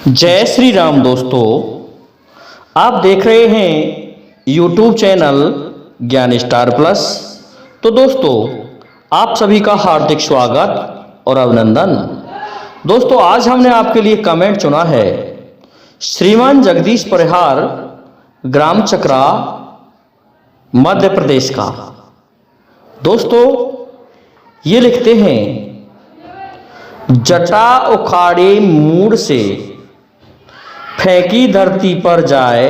जय श्री राम दोस्तों, आप देख रहे हैं YouTube चैनल ज्ञान स्टार प्लस। तो दोस्तों, आप सभी का हार्दिक स्वागत और अभिनंदन। दोस्तों, आज हमने आपके लिए कमेंट चुना है श्रीमान जगदीश परिहार, ग्राम चकरा, मध्य प्रदेश का। दोस्तों, ये लिखते हैं, जटा उखाड़े मूड से फेंकी धरती पर जाए,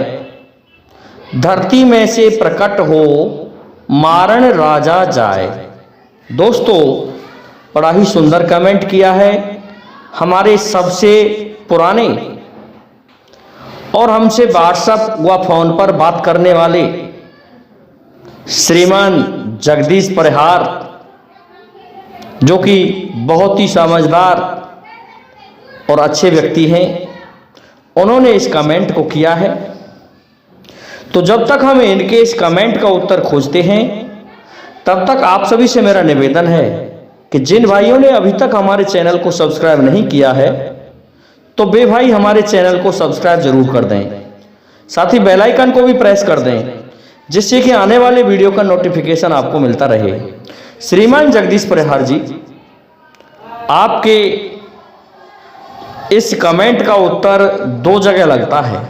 धरती में से प्रकट हो मारण राजा जाए। दोस्तों, बड़ा ही सुंदर कमेंट किया है हमारे सबसे पुराने और हमसे व्हाट्सएप व फोन पर बात करने वाले श्रीमान जगदीश परिहार, जो कि बहुत ही समझदार और अच्छे व्यक्ति हैं। उन्होंने इस कमेंट को किया है। तो जब तक हम इनके इस कमेंट का उत्तर खोजते हैं, तब तक आप सभी से मेरा निवेदन है कि जिन भाइयों ने अभी तक हमारे चैनल को सब्सक्राइब नहीं किया है, तो वे भाई हमारे चैनल को सब्सक्राइब जरूर कर दें। साथ ही बेल आइकन को भी प्रेस कर दें, जिससे कि आने वाले वीडियो का नोटिफिकेशन आपको मिलता रहे। श्रीमान जगदीश परिहार जी, आपके इस कमेंट का उत्तर दो जगह लगता है,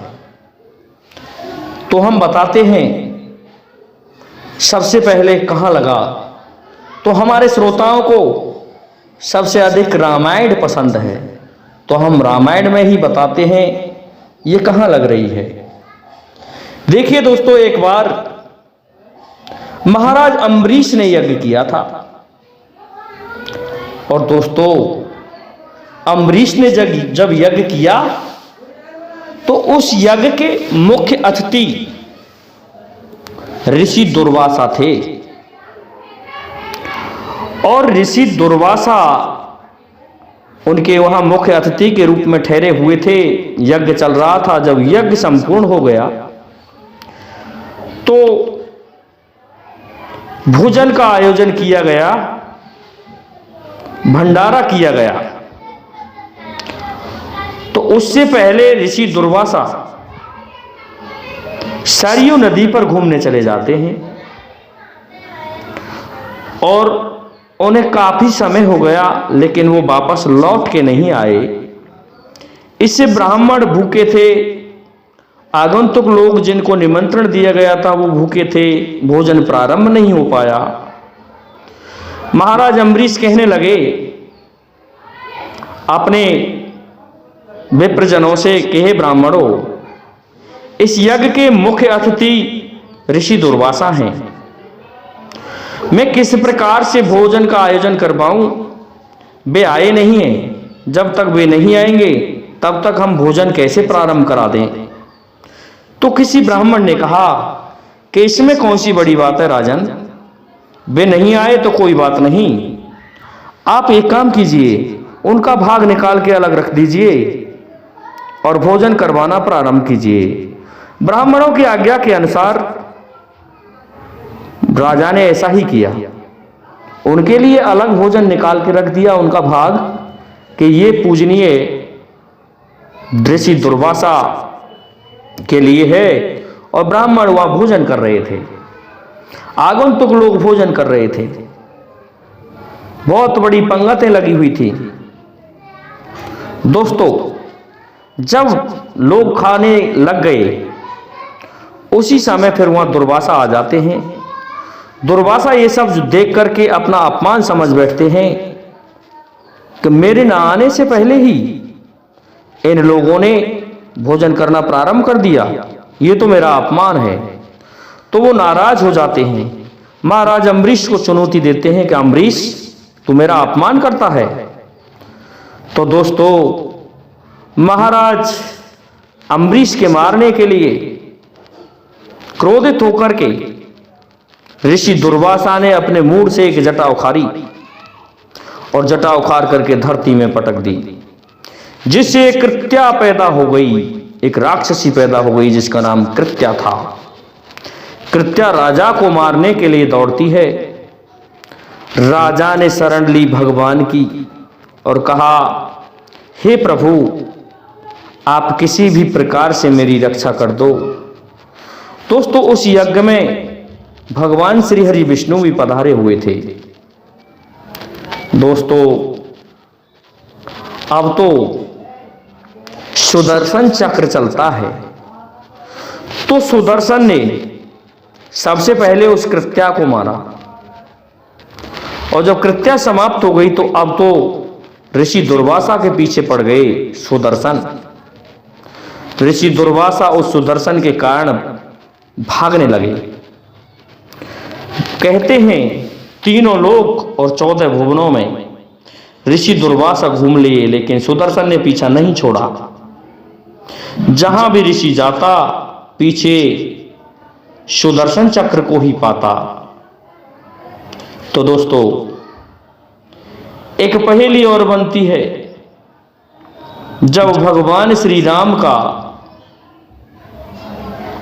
तो हम बताते हैं। सबसे पहले कहाँ लगा, तो हमारे श्रोताओं को सबसे अधिक रामायण पसंद है, तो हम रामायण में ही बताते हैं ये कहाँ लग रही है। देखिए दोस्तों, एक बार महाराज अम्बरीश ने यज्ञ किया था, और दोस्तों अम्बरीश ने जब यज्ञ किया, तो उस यज्ञ के मुख्य अतिथि ऋषि दुर्वासा थे। और ऋषि दुर्वासा उनके वहां मुख्य अतिथि के रूप में ठहरे हुए थे। यज्ञ चल रहा था। जब यज्ञ संपूर्ण हो गया, तो भोजन का आयोजन किया गया, भंडारा किया गया। तो उससे पहले ऋषि दुर्वासा सरयू नदी पर घूमने चले जाते हैं, और उन्हें काफी समय हो गया, लेकिन वो वापस लौट के नहीं आए। इससे ब्राह्मण भूखे थे, आगंतुक लोग जिनको निमंत्रण दिया गया था वो भूखे थे, भोजन प्रारंभ नहीं हो पाया। महाराज अम्बरीश कहने लगे अपने विप्रजनों से कि हे ब्राह्मणों, इस यज्ञ के मुख्य अतिथि ऋषि दुर्वासा हैं। मैं किस प्रकार से भोजन का आयोजन करवाऊं? वे आए नहीं हैं। जब तक वे नहीं आएंगे, तब तक हम भोजन कैसे प्रारंभ करा दें? तो किसी ब्राह्मण ने कहा कि इसमें कौन सी बड़ी बात है राजन, वे नहीं आए तो कोई बात नहीं, आप एक काम कीजिए, उनका भाग निकाल के अलग रख दीजिए और भोजन करवाना प्रारंभ कीजिए। ब्राह्मणों की आज्ञा के अनुसार राजा ने ऐसा ही किया। उनके लिए अलग भोजन निकाल के रख दिया, उनका भाग, कि ये पूजनीय ऋषि दुर्वासा के लिए है। और ब्राह्मण वह भोजन कर रहे थे, आगंतुक लोग भोजन कर रहे थे। बहुत बड़ी पंगतें लगी हुई थी। दोस्तों, जब लोग खाने लग गए, उसी समय फिर वहां दुर्वासा आ जाते हैं। दुर्वासा ये सब देख करके अपना अपमान समझ बैठते हैं कि मेरे न आने से पहले ही इन लोगों ने भोजन करना प्रारंभ कर दिया, ये तो मेरा अपमान है। तो वो नाराज हो जाते हैं, महाराज अम्बरीश को चुनौती देते हैं कि अम्बरीश, तू मेरा अपमान करता है। तो दोस्तों, महाराज अम्बरीश के मारने के लिए क्रोधित होकर के ऋषि दुर्वासा ने अपने मूड से एक जटा उखाड़ी, और जटा उखाड़ करके धरती में पटक दी, जिससे एक कृत्या पैदा हो गई, एक राक्षसी पैदा हो गई, जिसका नाम कृत्या था। कृत्या राजा को मारने के लिए दौड़ती है। राजा ने शरण ली भगवान की और कहा, हे प्रभु, आप किसी भी प्रकार से मेरी रक्षा कर दो। दोस्तों, उस यज्ञ में भगवान श्री हरि विष्णु भी पधारे हुए थे। दोस्तों, अब तो सुदर्शन चक्र चलता है, तो सुदर्शन ने सबसे पहले उस कृत्या को मारा, और जब कृत्या समाप्त हो गई तो अब तो ऋषि दुर्वासा के पीछे पड़ गए सुदर्शन। ऋषि दुर्वासा उस सुदर्शन के कारण भागने लगे। कहते हैं तीनों लोक और 14 भुवनों में ऋषि दुर्वासा घूम लिए, लेकिन सुदर्शन ने पीछा नहीं छोड़ा। जहां भी ऋषि जाता पीछे सुदर्शन चक्र को ही पाता। तो दोस्तों, एक पहेली और बनती है, जब भगवान श्री राम का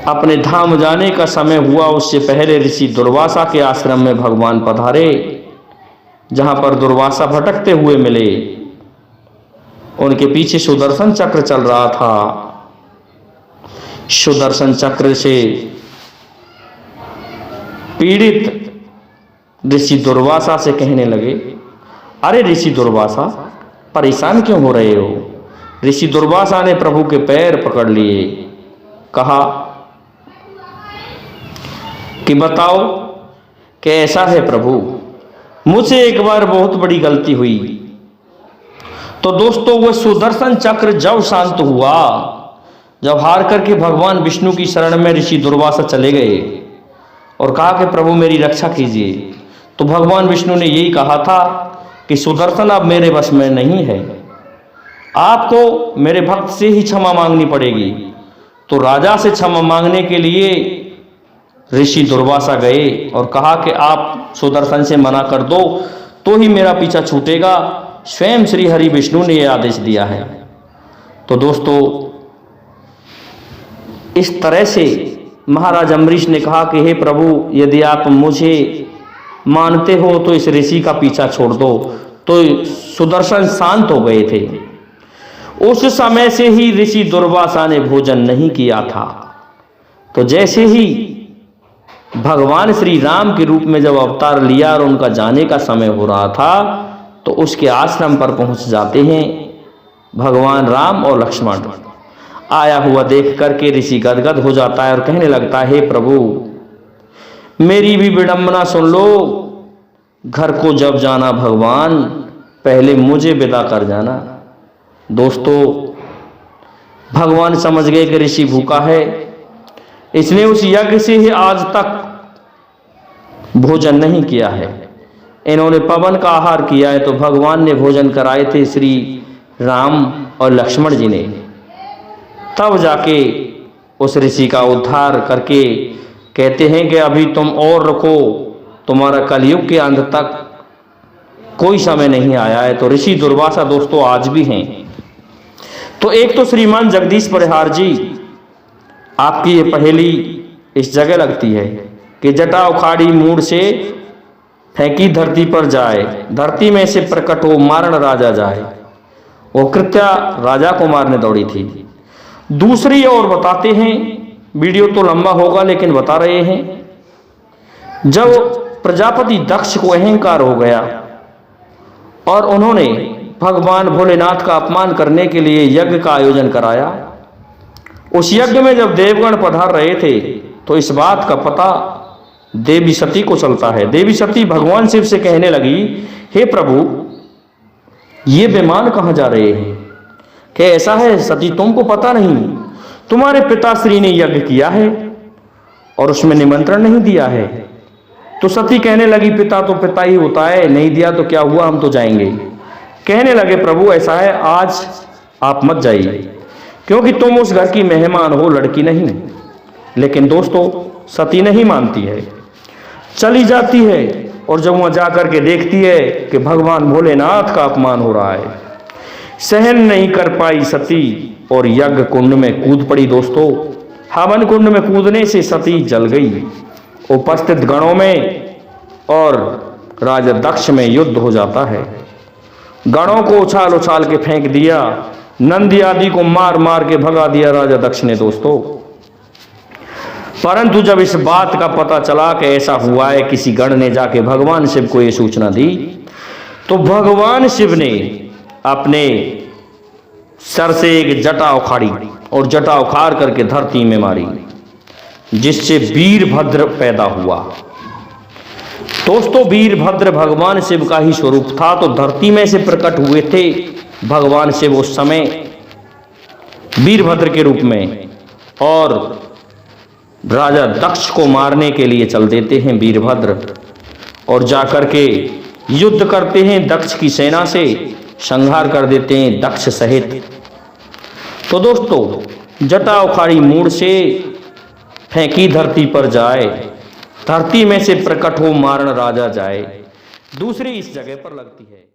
अपने धाम जाने का समय हुआ, उससे पहले ऋषि दुर्वासा के आश्रम में भगवान पधारे। जहां पर दुर्वासा भटकते हुए मिले, उनके पीछे सुदर्शन चक्र चल रहा था। सुदर्शन चक्र से पीड़ित ऋषि दुर्वासा से कहने लगे, अरे ऋषि दुर्वासा, परेशान क्यों हो रहे हो? ऋषि दुर्वासा ने प्रभु के पैर पकड़ लिए, कहा कि बताओ कि ऐसा है प्रभु, मुझसे एक बार बहुत बड़ी गलती हुई। तो दोस्तों, वह सुदर्शन चक्र जब शांत हुआ, जब हार करके भगवान विष्णु की शरण में ऋषि दुर्वासा चले गए और कहा कि प्रभु मेरी रक्षा कीजिए, तो भगवान विष्णु ने यही कहा था कि सुदर्शन अब मेरे वश में नहीं है, आपको मेरे भक्त से ही क्षमा मांगनी पड़ेगी। तो राजा से क्षमा मांगने के लिए ऋषि दुर्वासा गए और कहा कि आप सुदर्शन से मना कर दो तो ही मेरा पीछा छूटेगा। स्वयं श्री हरि विष्णु ने यह आदेश दिया है। तो दोस्तों, इस तरह से महाराज अम्बरीश ने कहा कि हे प्रभु, यदि आप मुझे मानते हो तो इस ऋषि का पीछा छोड़ दो। तो सुदर्शन शांत हो गए थे। उस समय से ही ऋषि दुर्वासा ने भोजन नहीं किया था। तो जैसे ही भगवान श्री राम के रूप में जब अवतार लिया और उनका जाने का समय हो रहा था, तो उसके आश्रम पर पहुंच जाते हैं भगवान राम और लक्ष्मण। आया हुआ देख करके ऋषि गदगद हो जाता है और कहने लगता है, हे प्रभु, मेरी भी विडंबना सुन लो। घर को जब जाना भगवान, पहले मुझे विदा कर जाना। दोस्तों, भगवान समझ गए कि ऋषि भूखा है, इसने उस यज्ञ से ही आज तक भोजन नहीं किया है। इन्होंने पवन का आहार किया है। तो भगवान ने भोजन कराए थे श्री राम और लक्ष्मण जी ने। तब जाके उस ऋषि का उद्धार करके कहते हैं कि अभी तुम और रखो, तुम्हारा कलयुग के अंत तक कोई समय नहीं आया है। तो ऋषि दुर्वासा दोस्तों आज भी हैं। तो एक तो श्रीमान जगदीश परिहार जी, आपकी ये पहेली इस जगह लगती है कि जटा उखाड़ी मूड से फेंकी धरती पर जाए, धरती में से प्रकट हो मारण राजा जाए। वो कृत्या राजा को मारने दौड़ी थी। दूसरी ओर बताते हैं, वीडियो तो लंबा होगा लेकिन बता रहे हैं, जब प्रजापति दक्ष को अहंकार हो गया और उन्होंने भगवान भोलेनाथ का अपमान करने के लिए यज्ञ का आयोजन कराया। उस यज्ञ में जब देवगण पधार रहे थे तो इस बात का पता देवी सती को चलता है। देवी सती भगवान शिव से कहने लगी, हे प्रभु, ये विमान कहाँ जा रहे हैं? कि ऐसा है सती, तुमको पता नहीं, तुम्हारे पिताश्री ने यज्ञ किया है और उसमें निमंत्रण नहीं दिया है। तो सती कहने लगी, पिता तो पिता ही होता है, नहीं दिया तो क्या हुआ, हम तो जाएंगे। कहने लगे, प्रभु ऐसा है, आज आप मत जाइए क्योंकि तुम उस घर की मेहमान हो, लड़की नहीं। लेकिन दोस्तों, सती नहीं मानती है, चली जाती है और जब वहां जाकर के देखती है कि भगवान भोलेनाथ का अपमान हो रहा है, सहन नहीं कर पाई सती और यज्ञ कुंड में कूद पड़ी। दोस्तों, हवन कुंड में कूदने से सती जल गई उपस्थित गणों में और राजा दक्ष में युद्ध हो जाता है। गणों को उछाल उछाल के फेंक दिया नंदी आदि को मार मार के भगा दिया राजा दक्ष ने दोस्तों। परंतु जब इस बात का पता चला कि ऐसा हुआ है, किसी गण ने जाके भगवान शिव को यह सूचना दी, तो भगवान शिव ने अपने सर से एक जटा उखाड़ी और जटा उखाड़ करके धरती में मारी, जिससे वीरभद्र पैदा हुआ। दोस्तों वीरभद्र भगवान शिव का ही स्वरूप था, तो धरती में से प्रकट हुए थे भगवान शिव उस समय वीरभद्र के रूप में, और राजा दक्ष को मारने के लिए चल देते हैं वीरभद्र, और जाकर के युद्ध करते हैं दक्ष की सेना से, संहार कर देते हैं दक्ष सहित। तो दोस्तों जटा उखाड़ी मूड़ से फेंकी धरती पर जाए, धरती में से प्रकट हो मारण राजा जाए, दूसरी इस जगह पर लगती है।